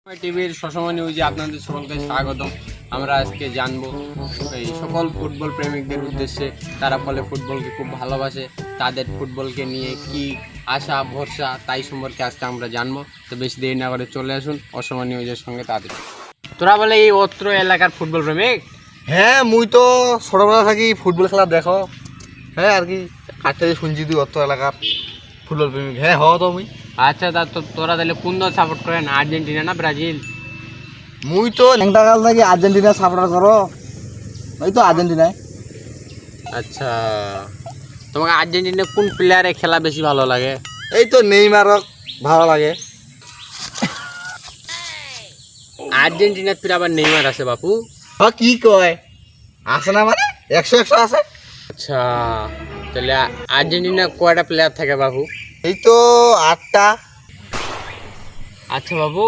টিভির সসময় নিউজে আপনাদের সকলকে স্বাগতম। আমরা আজকে জানবো এই সকল ফুটবল প্রেমিকদের উদ্দেশ্যে, তারা ফলে ফুটবলকে খুব ভালোবাসে, তাদের ফুটবলকে নিয়ে কি আশা ভরসা তাই সম্পর্কে আজকে আমরা জানবো। তো বেশি দেরি না করে চলে আসুন অসময় নিউজের সঙ্গে তাদের। তোরা বলে এই অত্র এলাকার ফুটবল প্রেমিক? হ্যাঁ, মুই তো ছোটবেলা থাকি ফুটবল খেলা দেখো। হ্যাঁ আর কি কাটতে শুনছি তুই অত এলাকার ফুটবল প্রেমিক। হ্যাঁ তো মুই আচ্ছা, তোরা তাহলে কোন দল সাপোর্ট করেন, আর্জেন্টিনা না ব্রাজিল? মুই তো ন্যাংটাকাল থাকি আর্জেন্টিনা সাপোর্ট করো। ওই তো আর্জেন্টিনায়। আচ্ছা, তোমাকে আর্জেন্টিনা কোন প্লেয়ারে খেলা বেশি ভালো লাগে? এই তো নেইমারক ভালো লাগে। আর্জেন্টিনার ফির আবার নেইমার আছে বাপু? হ্যাঁ কি কয় আছে না, মানে 100 আছে। আচ্ছা, তাহলে আর্জেন্টিনা কয়টা প্লেয়ার থাকে বাবু? এই তো 8টা। আচ্ছা বাবু,